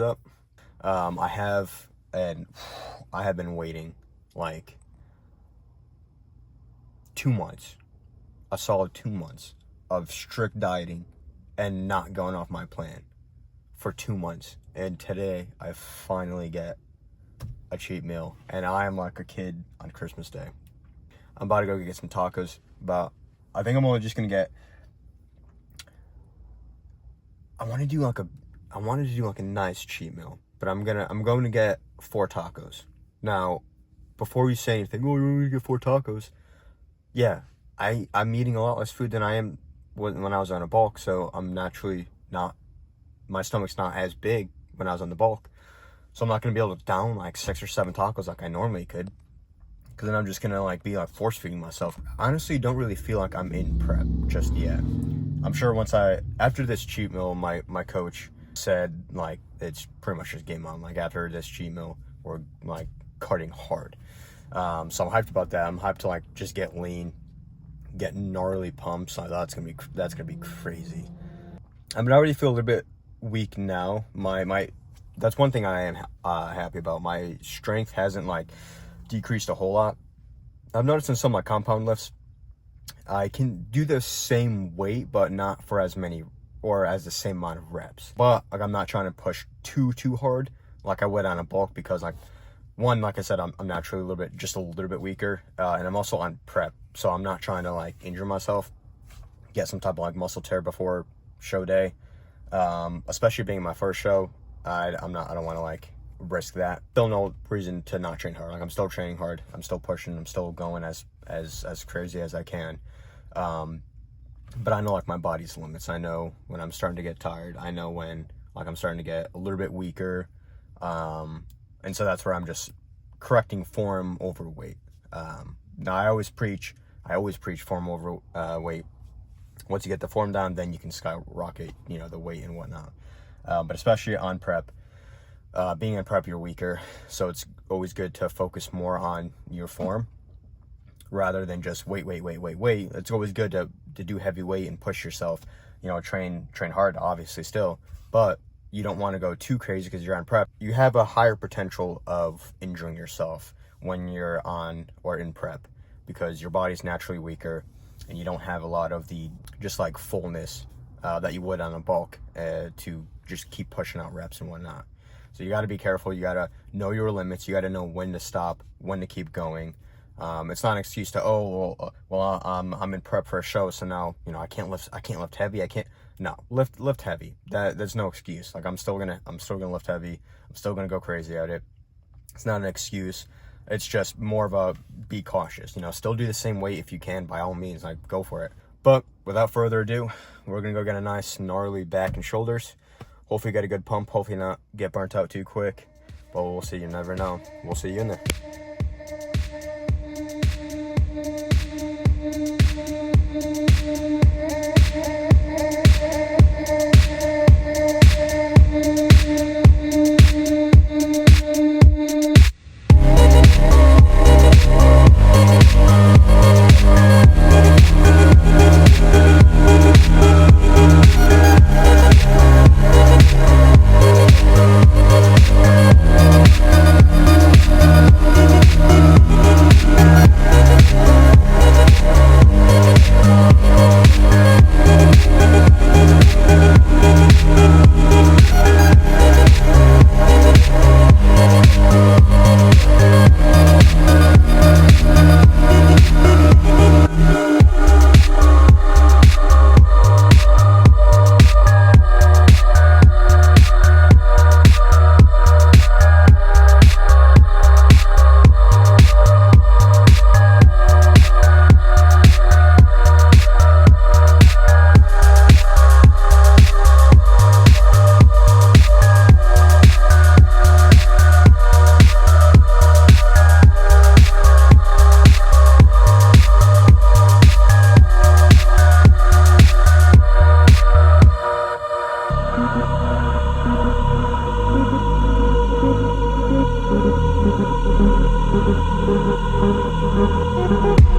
up. I have been waiting like 2 months, a solid 2 months of strict dieting and not going off my plan for 2 months. And today I finally get a cheat meal, and I am like a kid on Christmas Day. I'm about to go get some tacos, but I think I'm only just gonna get, I wanted to do like a nice cheat meal, but I'm going to get 4 tacos. Now, before you say anything, oh, you're going to get 4 tacos. Yeah, I'm eating a lot less food than I am when I was on a bulk, so I'm naturally not, my stomach's not as big when I was on the bulk. So I'm not going to be able to down like 6 or 7 tacos like I normally could, because then I'm just going to like be like force feeding myself. Honestly, don't really feel like I'm in prep just yet. I'm sure after this cheat meal, my coach said like it's pretty much just game on. Like after this cheat meal, we're like cutting hard. So I'm hyped about that. I'm hyped to like just get lean, get gnarly pumps. I thought that's gonna be crazy. I mean, I already feel a little bit weak now. That's one thing I am happy about. My strength hasn't like decreased a whole lot. I've noticed in some like compound lifts, I can do the same weight, but not for as many or as the same amount of reps. But like I'm not trying to push too hard like I would on a bulk, because like I said, I'm naturally just a little bit weaker, and I'm also on prep, so I'm not trying to like injure myself, get some type of like muscle tear before show day, especially being my first show. I don't want to like risk that. Still no reason to not train hard. Like I'm still training hard, I'm still pushing, I'm still going as crazy as I can. But I know like my body's limits. I know when I'm starting to get tired. I know when like I'm starting to get a little bit weaker. And so that's where I'm just correcting form over weight. Now I always preach form over weight. Once you get the form down, then you can skyrocket, the weight and whatnot. But especially on prep, being in prep, you're weaker. So it's always good to focus more on your form rather than just wait. It's always good to do heavy weight and push yourself, train hard, obviously still, but you don't want to go too crazy because you're on prep. You have a higher potential of injuring yourself when you're on or in prep, because your body's naturally weaker and you don't have a lot of the just like fullness that you would on a bulk to just keep pushing out reps and whatnot. So you got to be careful. You got to know your limits. You got to know when to stop, when to keep going. It's not an excuse to I'm in prep for a show, so now I can't lift heavy. Lift heavy. That's no excuse. Like I'm still gonna lift heavy. I'm still gonna go crazy at it. It's not an excuse. It's just more of a be cautious. Still do the same weight if you can, by all means. Like go for it. But without further ado, we're gonna go get a nice gnarly back and shoulders. Hopefully get a good pump. Hopefully not get burnt out too quick. But we'll see. You never know. We'll see you in there. Thank you.